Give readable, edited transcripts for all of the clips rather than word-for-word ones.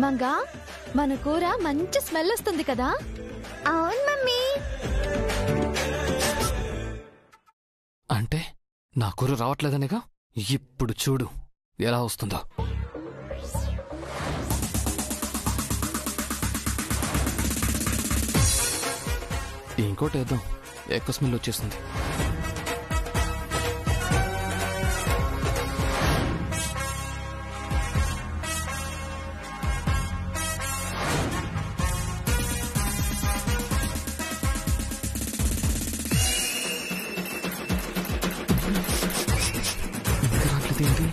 మంగా మన కూర మంచి స్మెల్ వస్తుంది కదా? అవును మమ్మీ. అంటే నా కూర రావట్లేదనేగా? ఇప్పుడు చూడు ఎలా వస్తుందో. ఇంకోటి వేద్దాం, ఎక్కువ స్మెల్ వచ్చేస్తుంది. ఏంటి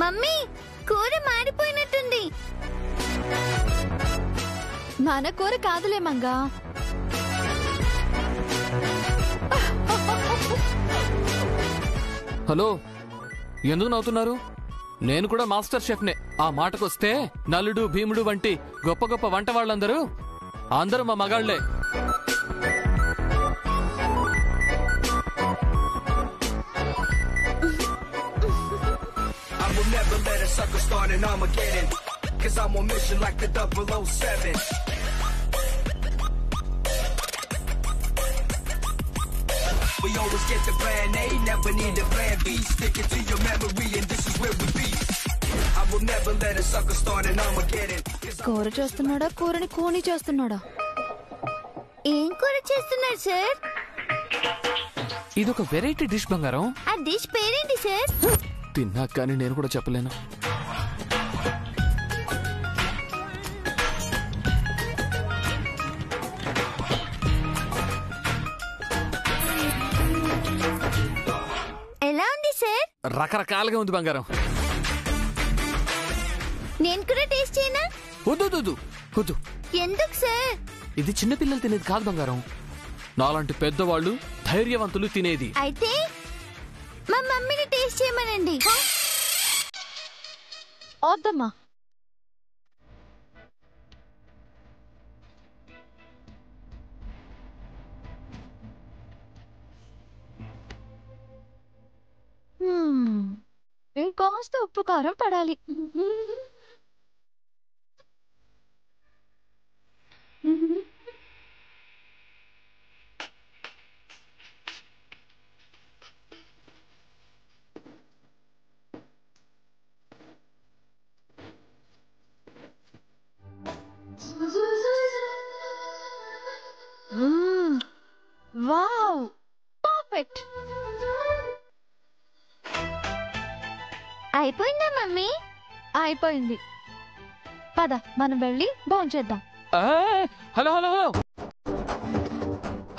మమ్మీ కూర మాడిపోయినట్టుంది. మన కూర కాదులే మంగా. హలో, ఎందుకు నవ్వుతున్నారు? నేను కూడా మాస్టర్ షెఫ్నే. ఆ మాటకొస్తే నలుడు భీముడు వంటి గొప్ప గొప్ప వంట వాళ్ళందరూ అందరూ మా మగాళ్లే. We always get the plan A, never need a plan B. Stick it to your memory and this is where we be. I will never let a sucker start an Armageddon. కూర చేస్తున్నాడా, కూరని కూని చేస్తున్నాడా? ఏం కూర చేస్తున్నారు sir? ఇదొక variety dish బంగారం. ఆ డిష్ పేరేంటి సార్? తిన్నా కానీ నేను కూడా చెప్పలేను. ఎలా ఉంది సార్? రకరకాలుగా ఉంది బంగారం. నేను కూడా టేస్ట్ చేయనా? వద్దు వద్దు. ఎందుకు సార్? ఇది చిన్నపిల్లలు తినేది కాదు బంగారం, నాలాంటి పెద్దవాళ్ళు ధైర్యవంతులు తినేది. అయితే మా మమ్మీని టేస్ట్ చేయమనండి. వద్దమ్మా. ఇంకాస్త ఉప్పు కారం పడాలి. Wow, perfect. అయిపోయిందా మమ్మీ? అయిపోయింది. పద మనం వెళ్ళి భోంచేద్దాం. Hello hello hello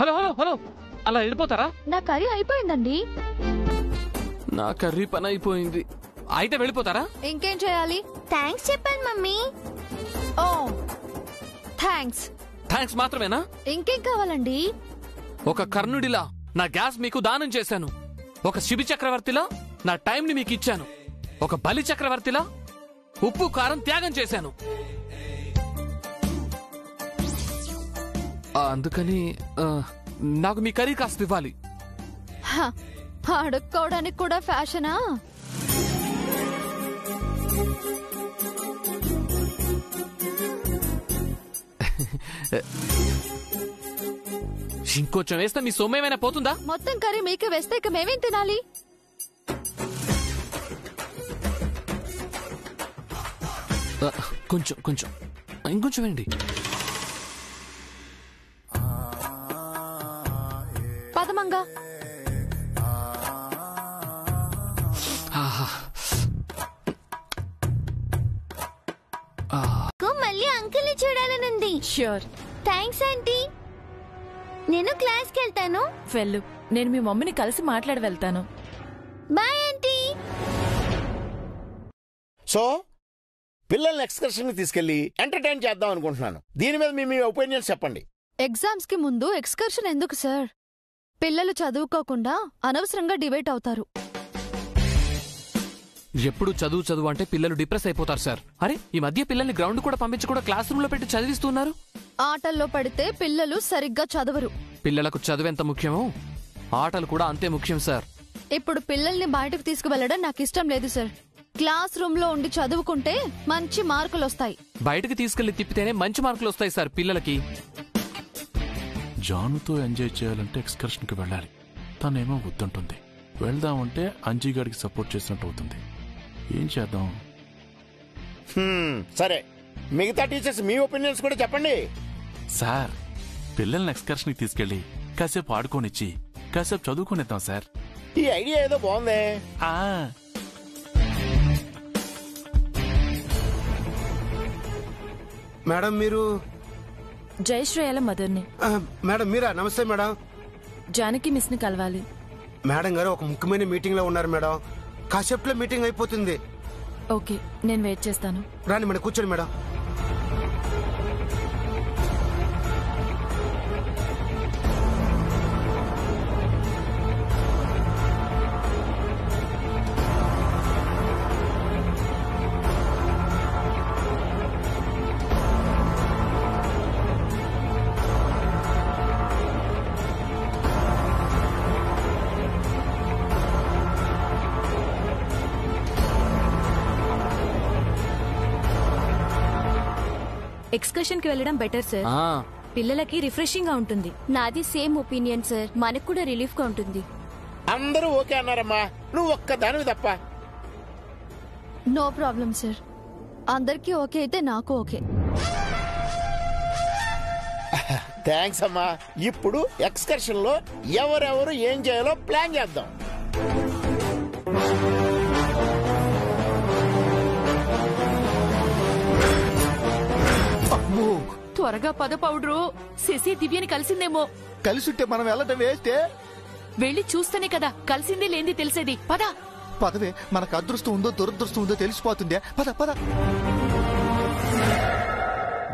hello hello hello అలా వెళ్ళిపోతారా? నా కర్రీ అయిపోయిందండి. నా కర్రీ పని అయిపోయింది. అయితే వెళ్ళిపోతారా? ఇంకేం చేయాలి? థ్యాంక్స్ చెప్పాను మమ్మీ. ఓ థ్యాంక్స్. థ్యాంక్స్ మాత్రమేనా? ఇంకేం కావాలండి? ఒక కర్ణుడిలా నా గ్యాస్ మీకు దానం చేశాను. ఒక శిబి చక్రవర్తిలా నా టైంని మీకు ఇచ్చాను. ఒక బలి చక్రవర్తిలా ఉప్పు కారం త్యాగం చేశాను. అందుకని నాకు మీ కర్రీ కాస్త ఇవ్వాలి. అడుక్కోవడానికి కూడా ఫ్యాషనా? ఇంకొంచెం వేస్తే మీ సొమ్మేమైనా పోతుందా? మొత్తం కర్రీ మీకే వేస్తే ఇక మేమేం తినాలి? కొంచెం కొంచెం ఇంకొంచెం వేయండి. పదమంగా. మళ్ళీ అంకుల్ని చూడాలనుంది. ష్యూర్. Thanks aunty. నేను క్లాస్కి వెళ్తాను. వెళ్ళు, నేను మీ మమ్మీని కలిసి మాట్లాడి వెళ్తాను. Bye aunty. సో పిల్లల్ని ఎక్స్కర్షన్ కి తీసుకెళ్లి ఎంటర్టైన్ చేద్దాం అనుకుంటున్నాను. దీని మీద మీ ఒపీనియన్స్ చెప్పండి. ఎగ్జామ్స్ కి ముందు ఎక్స్కర్షన్ ఎందుకు సార్? పిల్లలు చదువుకోకుండా అనవసరంగా డిబేట్ అవుతారు. ఎప్పుడు చదువు చదువు అంటే పిల్లలు డిప్రెస్ అయిపోతారు సార్. అరే ఈ మధ్య పిల్లల్ని గ్రౌండ్ కూడా పంపించకుండా క్లాస్ రూమ్ లో పెట్టి చదివిస్తున్నారు. ఆటల్లో పడితే పిల్లలు సరిగ్గా చదవరు. పిల్లలకు చదువు ఎంత ముఖ్యమో ఆటలు కూడా అంతే ముఖ్యం సార్. ఇప్పుడు పిల్లల్ని బయటకు తీసుకువెళ్లడం నాకు ఇష్టం లేదు సార్. క్లాస్ రూమ్ లో ఉండి చదువుకుంటే మంచి మార్కులు వస్తాయి. బయటకు తీసుకెళ్లి తిప్పితేనే మంచి మార్కులు వస్తాయి సార్ పిల్లలకి. జానుతో ఎంజాయ్ చేయాలంటే ఎక్స్కర్షన్ కి వెళ్ళాలి. తనేమో వద్దంటుంది. వెళ్దామంటే అంజీగాడికి సపోర్ట్ చేసినట్టు అవుతుంది. ఏం చేద్దాం? సరే, మిగతా టీచర్స్ మీ ఒపీనియన్స్ కూడా చెప్పండి. సార్, పిల్లల్ని ఎక్స్కర్షన్ కి తీసుకెళ్లి కాసేపు ఆడుకోనిచ్చి కాసేపు చదువుకునేద్దాం సార్. ఈ ఐడియా ఏదో బాగుందే. మేడం మీరు? జయశ్రేయాల మదర్ని. మేడం మీరా? నమస్తే మేడం. జానకి మిస్ ని కలవాలి. మేడం గారు ఒక ముఖ్యమైన మీటింగ్ లో ఉన్నారు మేడం. కాసేపులో మీటింగ్ అయిపోతుంది. ఓకే, నేను వెయిట్ చేస్తాను. రాని మేడం, కూర్చోండి మేడం. ఎక్స్కర్షన్ కి వెళ్ళడం బెటర్ సార్. పిల్లలకి రిఫ్రెషింగ్ గా ఉంటుంది. నాది సేమ్ ఒపీనియన్ సార్. మనకు కూడా రిలీఫ్ గా ఉంటుంది. అందరూ ఓకే అన్నారమ్మా, నువ్వు ఒక్క దానివి తప్ప. No problem sir. అందరికీ ఓకే అయితే నాకు ఓకే. థ్యాంక్స్ అమ్మా. ఇప్పుడు ఎక్స్కర్షన్ లో ఎవరెవరు ఏం చేయాలో ప్లాన్ చేద్దాం. త్వరగా పద పౌడరు. శశి దివ్యని కలిసిందేమో. కలిసుంటే మనం వెళ్ళటం వేస్తే. వెళ్ళి చూస్తేనే కదా కలిసింది లేంది తెలిసేది. పద. పదవే, మనకు అదృష్టం ఉందో దురదృష్టం ఉందో తెలిసిపోతుందే. పద పద.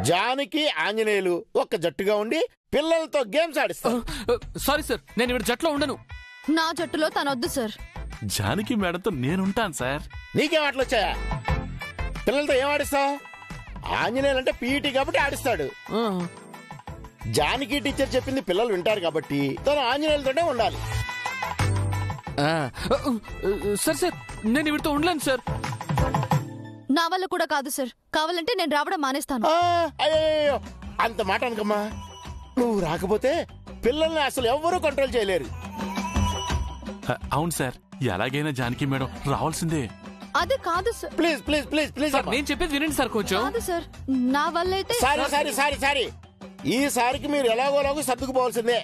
జానకి ఆంజనేయులు ఒక్క జట్టుగా ఉండి పిల్లలతో గేమ్స్ ఆడిస్తారు. సారీ సార్, నేను ఇప్పుడు జట్లో ఉండను. నా జట్టులో తనొద్దు సార్. జానకి మేడంతో నేనుంటాను సార్. నీకేం ఆటలు వచ్చాయా? పిల్లలతో ఏం ఆడిస్తావు? ఆంజనేయులు అంటే పీఈటీ కాబట్టి ఆడిస్తాడు. జానకి టీచర్ చెప్పింది పిల్లలు వింటారు కాబట్టి తను ఆంజనేయులతోనే ఉండాలి. సార్ సార్, నేను వీడితో ఉండలేను సార్. నా వల్ల కూడా కాదు సార్. కావాలంటే నేను రావడం మానేస్తాను. అయ్యో, అంత మాట అనకమ్మా. నువ్వు రాకపోతే పిల్లల్ని అసలు ఎవ్వరూ కంట్రోల్ చేయలేరు. అవును సార్, ఎలాగైనా జానకి మేడం రావాల్సిందే. అది కాదు sir. Please please please please నేను చెప్పేది వినండి సార్ కొంచెం. కాదు సార్, నా వల్ల అయితే. సారీ ఈసారికి మీరు ఎలాగోలాగో సర్దుకుపోవాల్సిందే.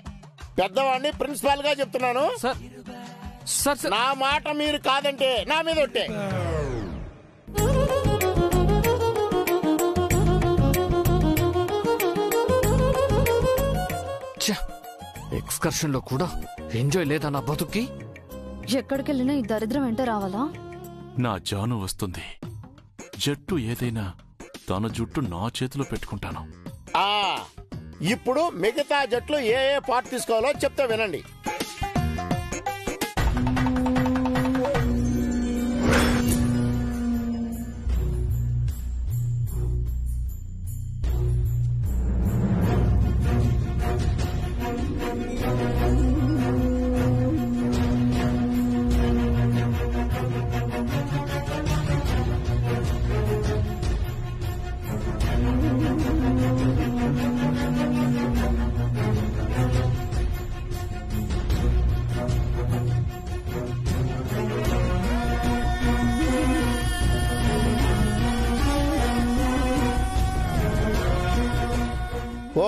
పెద్దవాడిని ప్రిన్సిపాల్ గా చెప్తున్నాను. సార్ నా మాట మీరు కాదంటే నా మీద ఒట్టే. ఎక్స్కర్షన్ లో కూడా ఎంజాయ్ లేదా నా బతుక్కి? ఎక్కడికెళ్ళినా ఈ దరిద్రం వెంట రావాలా? నా జాను వస్తుంది. జట్టు ఏదైనా తన జుట్టు నా చేతిలో పెట్టుకుంటాను. ఇప్పుడు మిగతా జట్లు ఏ ఏ పార్ట్ తీసుకోవాలో చెప్తా వినండి.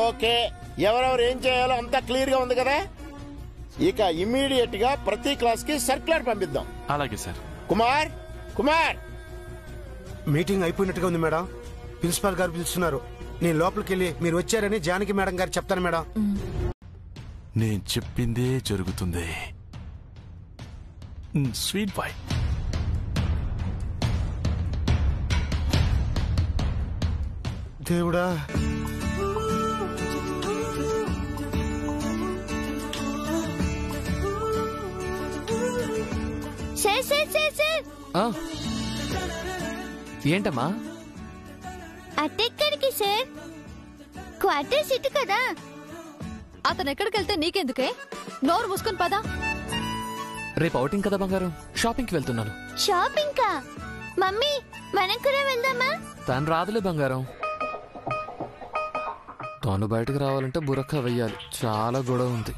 ఓకే, ఎవరెవరు ఏం చేయాలో అంతా క్లియర్ గా ఉంది కదా. ఇక ఇమ్మీడియట్ గా ప్రతి క్లాస్ కి సర్క్యులర్ పంపిద్దాం. అలాగే సార్. కుమార్ మీటింగ్ అయిపోయినట్టుగా ఉంది మేడం. ప్రిన్సిపాల్ గారు పిలుస్తున్నారు. నేను లోపలికి వెళ్ళి మీరు వచ్చారని జానకి మేడం గారు చెప్తాను మేడం. నేను చెప్పిందే జరుగుతుంది. Sweet boy. దేవుడా, సార్ ఏంటమ్మా? అటెక్కడికి సార్? క్వార్టర్స్ ఇటు కదా. అతను ఎక్కడికి వెళ్తే నీకెందుకే? నోరు మూసుకొని పదా. రేపు అవుటింగ్ కదా బంగారం, షాపింగ్ కి వెళ్తున్నాను. షాపింగ్ కా? మమ్మీ మనం కూడా వెళ్దామా? తను రాదులే బంగారం. తను బయటకు రావాలంటే బురక్క వెయ్యాలి. చాలా గొడవ ఉంది.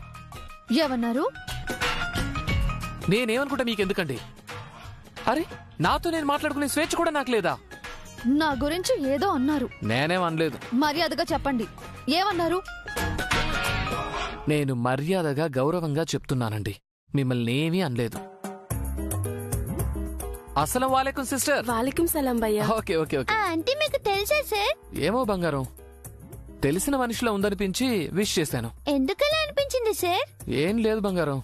ఏమన్నారు? నేనేమనుకుంటా మీకెందుకండి? అరే నాతో నేను మాట్లాడుకునే స్వేచ్ఛ కూడా నాకు లేదా? నా గురించి ఏదో అన్నారు. నేనేమనలేదు. మర్యాదగా చెప్పండి, ఏమన్నారు? నేను మర్యాదగా గౌరవంగా చెప్తున్నానండి, మిమ్మల్ని ఏమీ అనలేదు. అస్సలం వాలేకుం సిస్టర్. వాలేకుం సలాం భయ్యా. Okay okay okay. అంటే మీకు తెలుసా సార్? ఏమో బంగారం, తెలిసిన మనిషిలో ఉందనిపించి విష్ చేశాను. ఎందుకలా అనిపించింది సార్? ఏం లేదు బంగారం,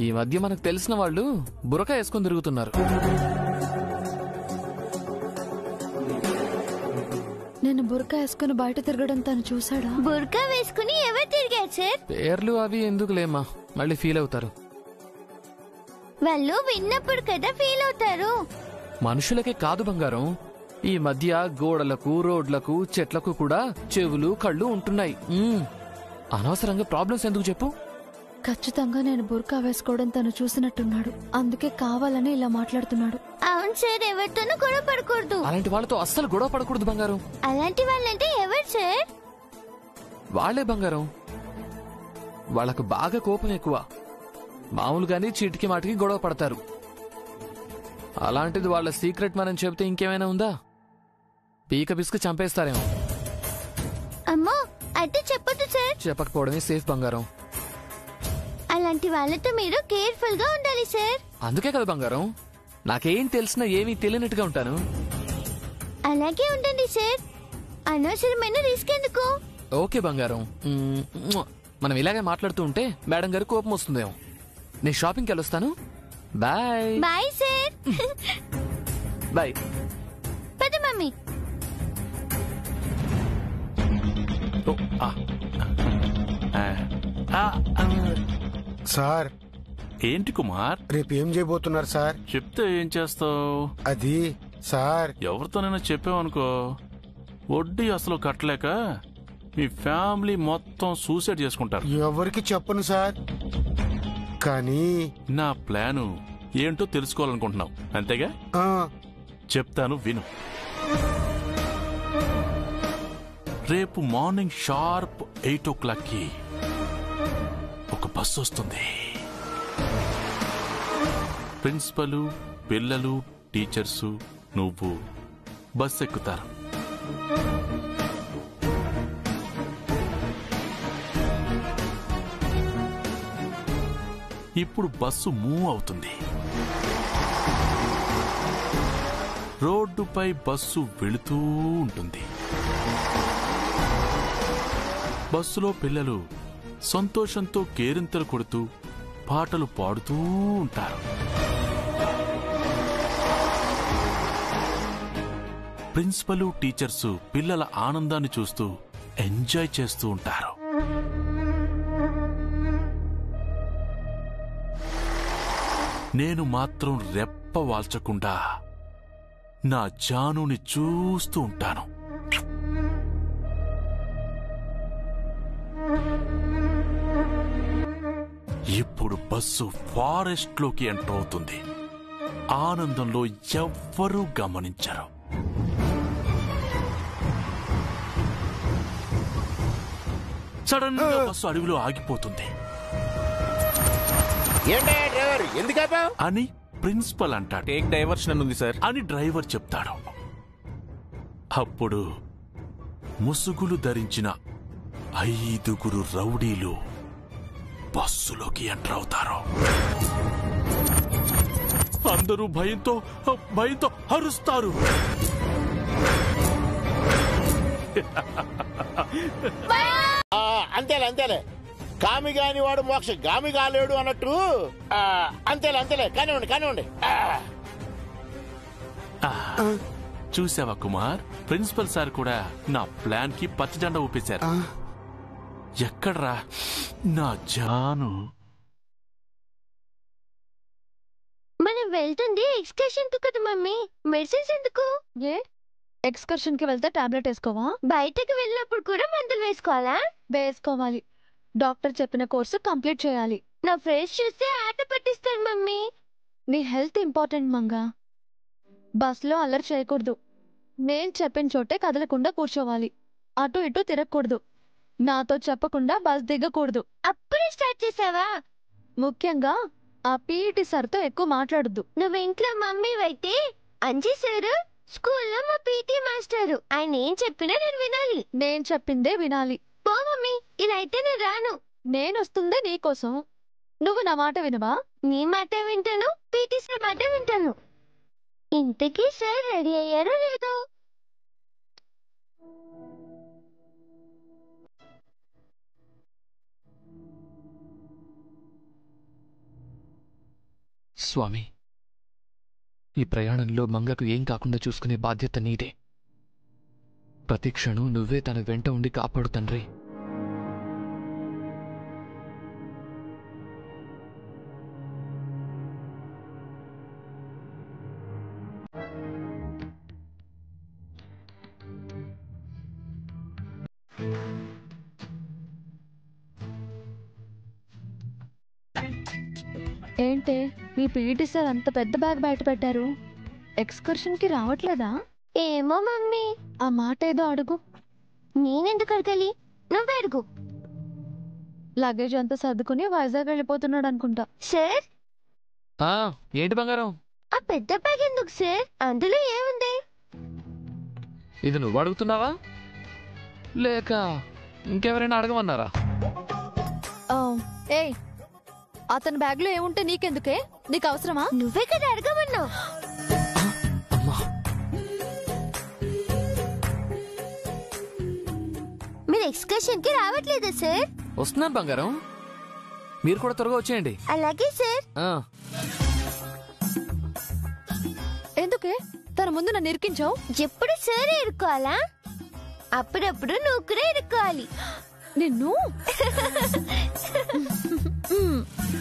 ఈ మధ్య మనకు తెలిసిన వాళ్ళు బురక వేసుకుని తిరుగుతున్నారు. నేను బురకా వేసుకుని బయట తిరగడం తను చూసాడా? బుర్కా వేసుకుని ఎవరు తిరిగారు సార్? పేర్లు అవి ఎందుకులేమా, మళ్ళీ ఫీల్ అవుతారు. వాళ్ళు విన్నప్పుడు కదా ఫీల్ అవుతారు. మనుషులకే కాదు బంగారం, ఈ మధ్య గోడలకు, రోడ్లకు, చెట్లకు కూడా చెవులు, కళ్ళు ఉంటున్నాయి. అనవసరంగా ప్రాబ్లమ్స్ ఎందుకు చెప్పు? ఖచ్చితంగా నేను బురకా వేసుకోవడం తను చూసినట్టున్నాడు, అందుకే కావాలని ఇలా మాట్లాడుతున్నాడు. అవును సార్, ఎవరితోనూ గొడవ పడకూడదు. అలాంటి వాళ్ళతో అస్సలు గొడవ పడకూడదు బంగారం. అలాంటి వాళ్ళంటే ఎవరు సార్? వాళ్లే బంగారం, వాళ్లకు బాగా కోపం ఎక్కువ. మామూలుగానే చీటికి మాటికి గొడవ పడతారు. అలాంటిది వాళ్ళ సీక్రెట్ మనం చెబితే ఇంకేమైనా ఉందా? పీక పిసుకు చంపేస్తారేమో. అమ్మో అయితే చెప్పొద్దు సార్. చెప్పకపోవడమే సేఫ్ బంగారం. అలాంటి వాళ్ళతో మీరు కేర్ఫుల్ గా ఉండాలి సార్. అందుకే కదా బంగారం, నాకేం తెలిసినా ఏమీ తెలియనట్టుగా ఉంటాను. అలాగే ఉండండి సార్, అనవసరమైన రిస్క్ ఎందుకు? ఓకే బంగారం. మనం ఇలాగే మాట్లాడుతూ ఉంటే మేడం గారు కోపం వస్తుందేమో. నేను షాపింగ్కి వెళ్ళొస్తాను. బాయ్. Bye sir. బాయ్. పద మమ్మీ. సార్ ఏంటి కుమార్, రేపు ఏం చేయబోతున్నారు సార్? చెప్తే ఏం చేస్తావు? అది సార్, ఎవరితోనైనా చెప్పావనుకో, వడ్డీ అసలు కట్టలేక మీ ఫ్యామిలీ మొత్తం సూసైడ్ చేసుకుంటారు. ఎవరికి చెప్పను సార్, కానీ నా ప్లాను ఏంటో తెలుసుకోవాలనుకుంటున్నావు అంతేగా? చెప్తాను విను. రేపు మార్నింగ్ షార్ప్ 8 o'clock ఒక బస్సు వస్తుంది. ప్రిన్సిపల్, పిల్లలు, టీచర్సు, నువ్వు బస్సు ఎక్కుతారు. ఇప్పుడు బస్సు మూవ్ అవుతుంది. రోడ్డుపై బస్సు వెళుతూ ఉంటుంది. బస్సులో పిల్లలు సంతోషంతో కేరింతలు కొడుతూ పాటలు పాడుతూ ఉంటారు. ప్రిన్సిపల్, టీచర్సు పిల్లల ఆనందాన్ని చూస్తూ ఎంజాయ్ చేస్తూ ఉంటారు. నేను మాత్రం రెప్ప వాల్చకుండా నా జానుని చూస్తూ ఉంటాను. ఇప్పుడు బస్సు ఫారెస్ట్ లోకి ఎంటర్ అవుతుంది. ఆనందంలో ఎవ్వరూ గమనించరు. సడన్ గా బస్సు అడవిలో ఆగిపోతుంది. అని ప్రిన్సిపల్ అంటాడు. టేక్ డైవర్షన్ ఉంది సార్ అని డ్రైవర్ చెప్తాడు. అప్పుడు ముసుగులు ధరించిన 5 రౌడీలు బస్సులోకి ఎంటర్ అవుతారు. అందరూ భయంతో అరుస్తారు. అంతేలే కామి గాని వాడు మోక్ష గామి కాలేడు అన్నట్టు. అంతేలే కానివ్వండి. చూసావా కుమార్, ప్రిన్సిపల్ సార్ కూడా నా ప్లాన్ కి పచ్చ జెండా ఊపేశారు. ఎక్కడ్రా నా జాను? మనం వెళ్తుంది ఎక్స్కర్షన్ కు కదా మమ్మీ, మెడిసిన్స్ ఎందుకు? ఏ ఎక్స్కర్షన్ కి వెళ్తే టాబ్లెట్ వేసుకోవా? బయటకు వెళ్ళినప్పుడు కూడా మందులు వేసుకోవాలా? వేసుకోవాలి. డాక్టర్ చెప్పిన కోర్సు కంప్లీట్ చేయాలి. నా ఫ్రెండ్స్ చూస్తే ఆట పట్టిస్తాను మమ్మీ. నీ హెల్త్ ఇంపార్టెంట్ మంగా. బస్లో అల్లరి చేయకూడదు. నేను చెప్పిన చోటే కదలకుండా కూర్చోవాలి. అటు ఇటు తిరగకూడదు. నాతో చెప్పకుండా బస్ దిగకూడదు. అప్పుడే స్టార్ట్ చేసావా? ముఖ్యంగా ఆ పీఈటీ సార్తో ఎక్కువ మాట్లాడద్దు. నువ్వు ఇంట్లో మమ్మీ అయితే అంజీ సారు స్కూల్లో మా పీటీ మాస్టరు. ఆయన ఏం చెప్పినా నేను వినాలి. నేను చెప్పిందే వినాలి. పో మమ్మీ, ఇలా అయితే నేను రాను. నేనొస్తుందే నీకోసం. నువ్వు నా మాట వినవా? నీ మాట వింటాను, పీటీ సార్ మాట వింటాను. ఇంతకీ సార్ రెడీ అయ్యారో లేదో? స్వామి, ఈ ప్రయాణంలో మంగకు ఏం కాకుండా చూసుకునే బాధ్యత నీదే. ప్రతి క్షణం నువ్వే తన వెంట ఉండి కాపాడు తండ్రి. ఏంటే మీ పీఈటీ సార్ అంత పెద్ద బ్యాగ్ బయట పెట్టారు? ఎక్స్కర్షన్ కి రావట్లేదా? ఏమో మమ్మీ. ఆ మాట ఏదో అడుగు. నేనెందుకు అడగాలి? నువ్వే అడుగు. లగేజ్ అంతా సర్దుకుని వైజాగ్ వెళ్ళిపోతున్నాడు అనుకుంటా. సార్, ఏంటి బంగారం? ఆ పెద్ద బ్యాగ్ ఎందుకు సార్? అందులో ఏముంది? ఇది నువ్వు అడుగుతున్నావా లేక ఇంకెవరైనా అడగమన్నారా? ఏయ్, అతని బ్యాగ్ లో ఏముంటే నీకెందుకే? నీకు అవసరమా? నువ్వే కదా అడగమన్నావు. మీరు ఎక్స్కర్షన్ కి రావట్లేదా సార్? వస్తున్నాను బంగారం, మీరు కూడా త్వరగా వచ్చేయండి. అలాగే సార్. ఎందుకే తన ముందు నన్ను ఇరికించావు? ఎప్పుడు సార్ ఇరుక్కోవాలా? అప్పుడప్పుడు నువ్వు కూడా ఇరుక్కోవాలి. నిన్ను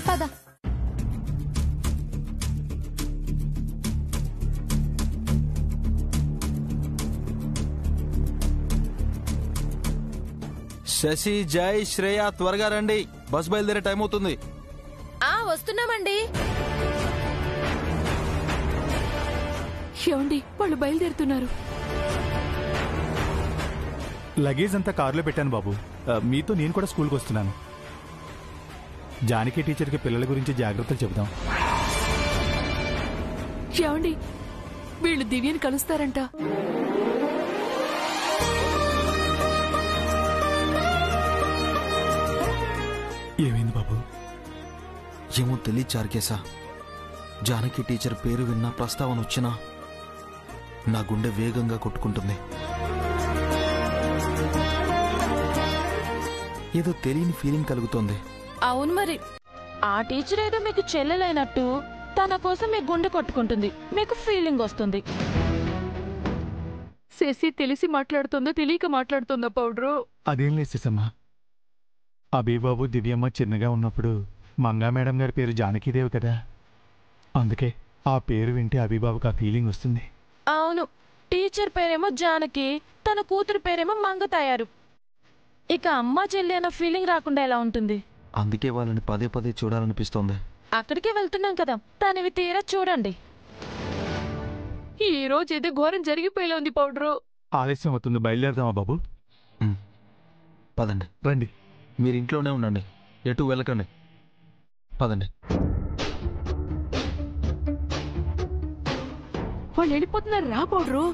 పద. శశి, జై, శ్రేయ త్వరగా రండి, బస్ బయలుదేరే టైం అవుతుంది. వస్తున్నామండి. ఏమండి, వాళ్ళు బయలుదేరుతున్నారు. లగేజ్ అంతా కారులో పెట్టాను బాబు. మీతో నేను కూడా స్కూల్కి వస్తున్నాను. జానకి టీచర్కి పిల్లల గురించి జాగ్రత్తలు చెబుదాం. ఏమండి, వీళ్ళు దివ్యని కలుస్తారంట. ఏమైంది బాబు? ఏమో తెలియదు చార్కేశా. జానకి టీచర్ పేరు విన్నా, ప్రస్తావన వచ్చినా నా గుండె వేగంగా కొట్టుకుంటుంది. ఏదో తెలియని ఫీలింగ్ కలుగుతోంది. అవును మరి, ఆ టీచర్ ఏదో మీకు చెల్లెలైనట్టు తన కోసం మీ గుండె కొట్టుకుంటుంది, మీకు ఫీలింగ్ వస్తుంది. శశి తెలిసి మాట్లాడుతుందో తెలియక మాట్లాడుతుందో పౌడరు? అదేం లేదు శశమ్మా. అభిబాబు దివ్యమ్మ చిన్నగా ఉన్నప్పుడు మంగా మేడం గారి పేరు జానకీదేవి కదా, అందుకే ఆ పేరు వింటే అభిబాబుకి ఆ ఫీలింగ్ వస్తుంది. అవును, టీచర్ పేరేమో జానకి, తన కూతురు పేరేమో మంగ తయారు. ఇక అమ్మ చెల్లి అన్న ఫీలింగ్ రాకుండా ఎలా ఉంటుంది? అందుకే వాళ్ళని పదే పదే చూడాలనిపిస్తోంది. అక్కడికే వెళ్తున్నాం కదా, తనవి తీరా చూడండి. ఈ రోజు ఏదో ఘోరం జరిగిపోయేలా ఉంది పౌడరు. ఆలస్యం అవుతుంది, బయలుదేరదామా బాబు? పదండి. రండి. మీరు ఇంట్లోనే ఉండండి, ఎటు వెళ్ళకండి. పదండి. వాళ్ళు వెళ్ళిపోతున్నారు, రా పౌడరు.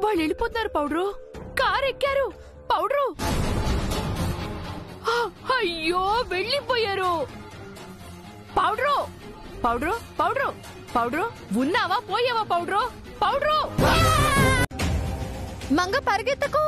వాళ్ళు వెళ్ళిపోతున్నారు పౌడరు. కారు ఎక్కారు పౌడరు. అయ్యో, వెళ్ళిపోయారు. పౌడరు, పౌడరు, పౌడరు, పౌడరు, ఉన్నావా పోయావా పౌడరు? పౌడరు, మంగ పరిగెత్తకు.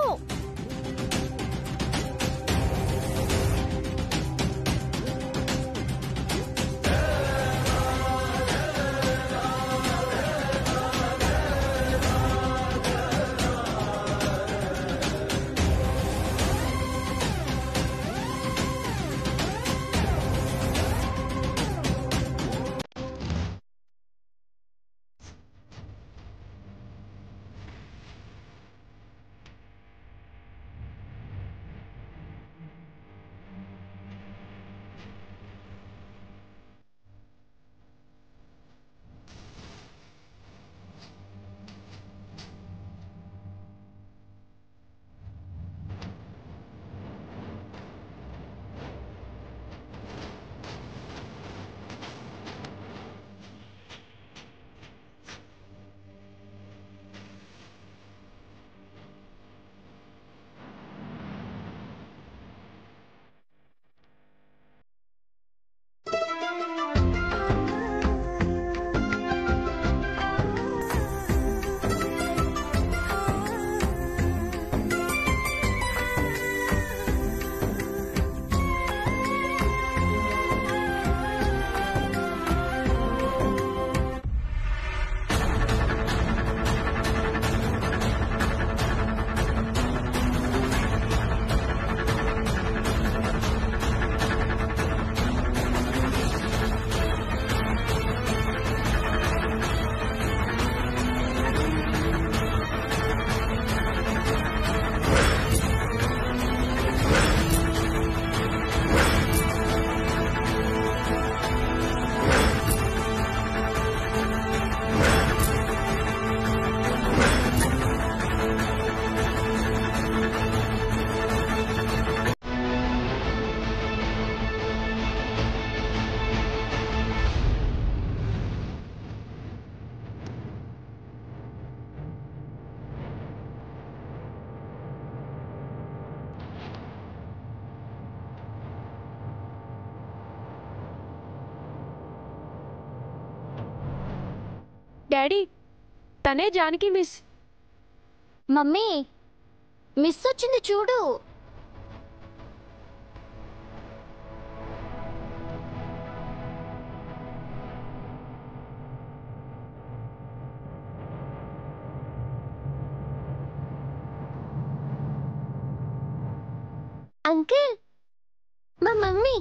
డాడీ తనే జానకి మిస్. మమ్మీ మిస్ వచ్చింది చూడు. అంకుల్ మా మమ్మీ.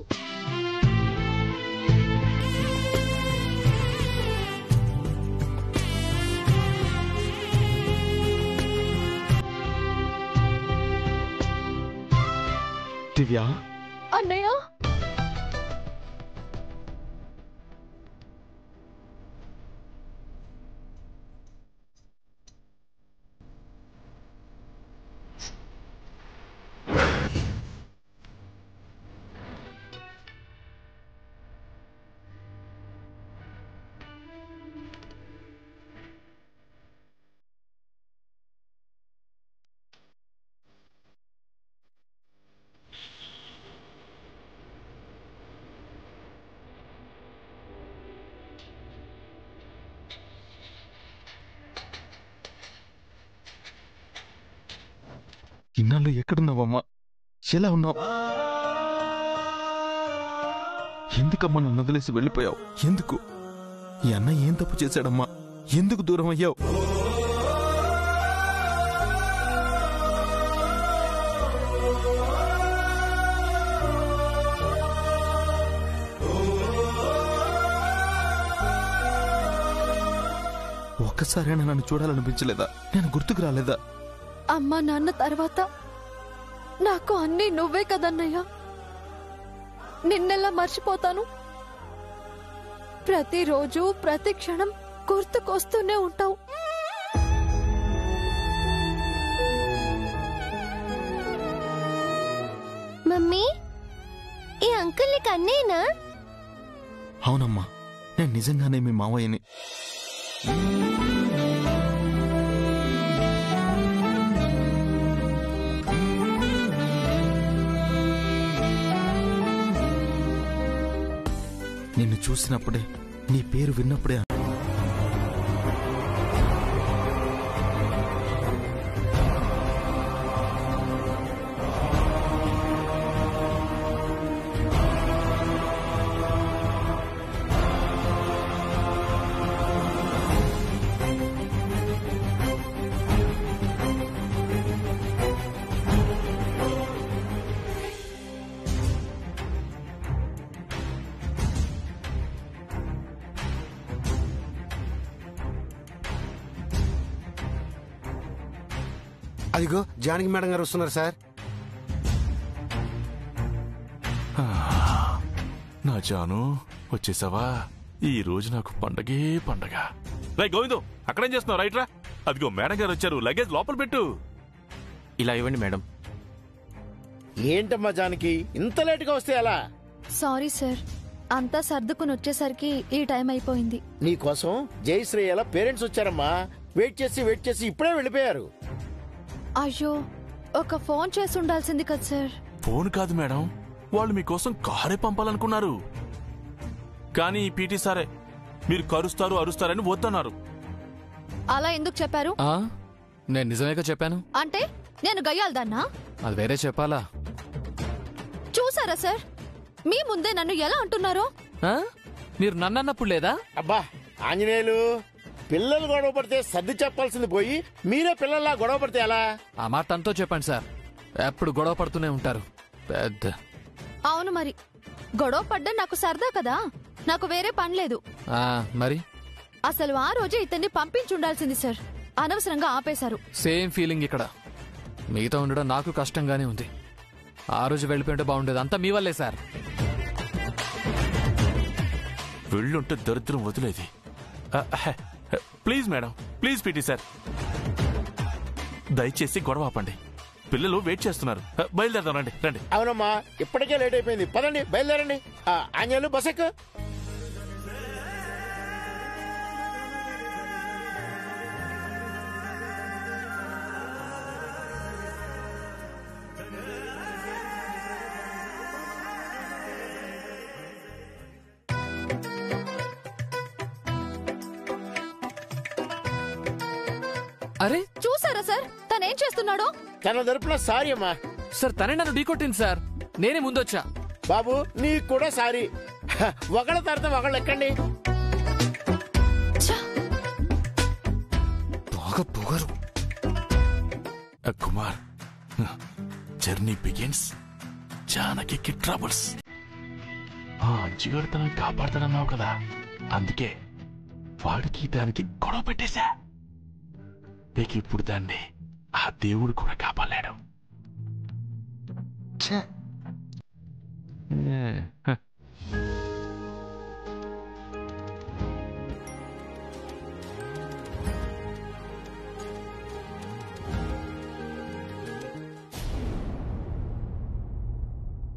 దివ్య, అన్నయ్య ఇన్నాళ్ళు ఎక్కడున్నావమ్మా? ఎలా ఉన్నావు? ఎందుకమ్మా నన్ను వదిలేసి వెళ్ళిపోయావు? ఎందుకు? ఈ అన్న ఏం తప్పు చేశాడమ్మా? ఎందుకు దూరం అయ్యావు? ఒక్కసారైనా నన్ను చూడాలనిపించలేదా? నేను గుర్తుకు రాలేదా? అమ్మ నాన్న తర్వాత నాకు అన్నీ నువ్వే కదన్నయ్య. నిన్నెలా మర్చిపోతాను? ప్రతిరోజు ప్రతి క్షణం గుర్తుకొస్తూనే ఉంటావు. మమ్మీ ఈ అంకుల్ నీకు అన్నేనా? అవునమ్మా, నేను నిజంగానే మీ మావయ్యని. నిన్ను చూసినప్పుడే, నీ పేరు విన్నప్పుడే అదిగో జానకి మేడం గారు వస్తున్నారు సార్. నా జాను వచ్చేసావా? ఈ రోజు నాకు పండగే పండగ. రై గోవిందు, అక్కడేం చేస్తున్నావు? రైట్ రా. అదిగో మేడం గారు వచ్చారు, లగేజ్ లోపల పెట్టు. ఇలా ఇవ్వండి మేడం. ఏంటమ్మా జానకి, ఇంత లేటుగా వస్తే ఎలా? సారీ సార్, అంతా సర్దుకుని వచ్చేసరికి ఈ టైం అయిపోయింది. నీకోసం జయశ్రేయల పేరెంట్స్ వచ్చారమ్మా. వెయిట్ చేసి ఇప్పుడే వెళ్ళిపోయారు. అయ్యో, ఒక ఫోన్ చేసి ఉండాల్సింది కదా సార్. ఫోన్ కాదు మేడం, వాళ్ళు మీకోసం కారే పంపాలనుకున్నారు. కానీ ఈ పీటీ సారే మీరు కరుస్తారు అరుస్తారని వద్దన్నారు. అలా ఎందుకు చెప్పారు? నేను నిజమేగా చెప్పాను. అంటే నేను గయ్యాల్దాన్నా? అది వేరే చెప్పాలా? చూసారా సార్, మీ ముందే నన్ను ఎలా అంటున్నారో? మీరు నన్నన్నప్పుడు లేదా? అబ్బా ఆంజనేయులు, పిల్లలు గొడవ పడితే సర్ది చెప్పాల్సింది పోయి మీరే పిల్లల్లా గొడవ పడితే ఎలా? ఆ మాట తనతో చెప్పండి సార్, ఎప్పుడు గొడవ పడుతూనే ఉంటారు పెద్ద. అవును మరి, గొడవ పడ్డా నాకు సరదా కదా, నాకు వేరే పని లేదు. మరి అసలు ఆ రోజే ఇతన్ని పంపించుండాల్సింది సార్, అనవసరంగా ఆపేశారు. సేమ్ ఫీలింగ్ ఇక్కడ. మీతో ఉండడం నాకు కష్టంగానే ఉంది. ఆ రోజు వెళ్ళిపోయింటే బాగుండేది. అంతా మీ వల్లే సార్. వెళ్ళుంటే దరిద్రం వదిలేది. Please madam, please PT sir, దయచేసి గొడవ ఆపండి. పిల్లలు వెయిట్ చేస్తున్నారు. బయలుదేరదాం, రండి రండి. అవునమ్మా, ఇప్పటికే లేట్ అయిపోయింది. పదండి, బయలుదేరండి. ఆంజనేయులు బస్సెక్కు. చూసారా సార్ తనేం చేస్తున్నాడో? తన తరపున సారీ అమ్మా. సార్ తనే నన్ను ఢీకొట్టింది సార్, నేనే ముందొచ్చా. బాబు నీకు కూడా సారీ. ఒకళ్ళ తర్వాత ఒకళ్ళు ఎక్కండి. బాగా పొగరు. Kumar, journey begins. Janaki troubles. ఆ అంచుగాడు తనని కాపాడుతాడన్నావు కదా, అందుకే వాడికి దానికి గొడవ పెట్టేశా. నీకు ఇప్పుడు దాన్ని ఆ దేవుడు కూడా కాపాడలేడు.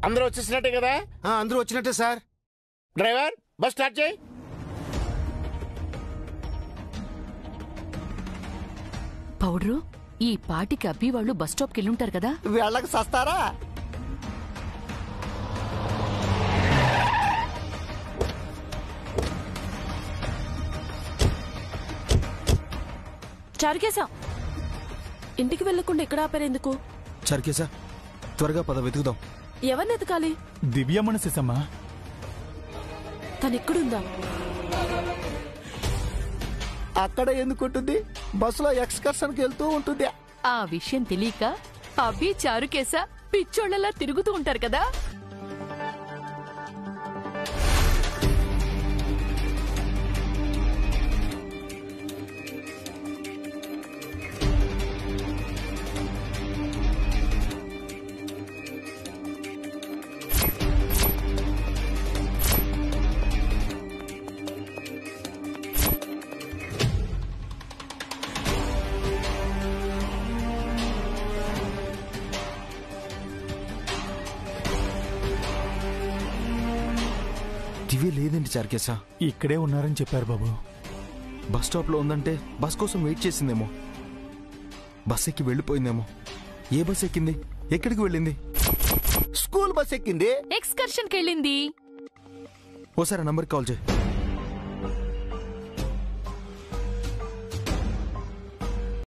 అందరూ వచ్చేసినట్టే కదా? అందరూ వచ్చినట్టే సార్. డ్రైవర్ బస్ స్టార్ట్ చేయి. పౌడ్రు, ఈ పాటికి అబ్బి వాళ్ళు బస్ స్టాప్కి వెళ్ళుంటారు కదా? వీళ్ళకి సస్తారా? చారుకేశా, ఇంటికి వెళ్లకుండా ఎక్కడ ఆపారెందుకు? చర్కేశా, త్వరగా పద వెతుకుదాం. ఎవరిని ఎతకాలి? దివ్యమ్మని సిసమ్మా. తనెక్కడుందా? అక్కడ ఎందుకుంటుంది? బస్సులో ఎక్స్కర్షన్కి వెళ్తూ ఉంటుంది. ఆ విషయం తెలియక అబ్బి చారుకేశా పిచ్చోళ్ళలా తిరుగుతూ ఉంటారు కదా. దివ్య లేదండి చార్కేశా. ఇక్కడే ఉన్నారని చెప్పారు బాబు. బస్ స్టాప్ లో ఉందంటే బస్ కోసం వెయిట్ చేసిందేమో. బస్ ఎక్కి వెళ్ళిపోయిందేమో. ఏ బస్ ఎక్కింది? ఎక్కడికి వెళ్ళింది? స్కూల్ బస్ ఎక్కింది. ఎక్స్కర్షన్కి వెళ్ళింది. ఓసారి నంబర్కి కాల్ చేయి.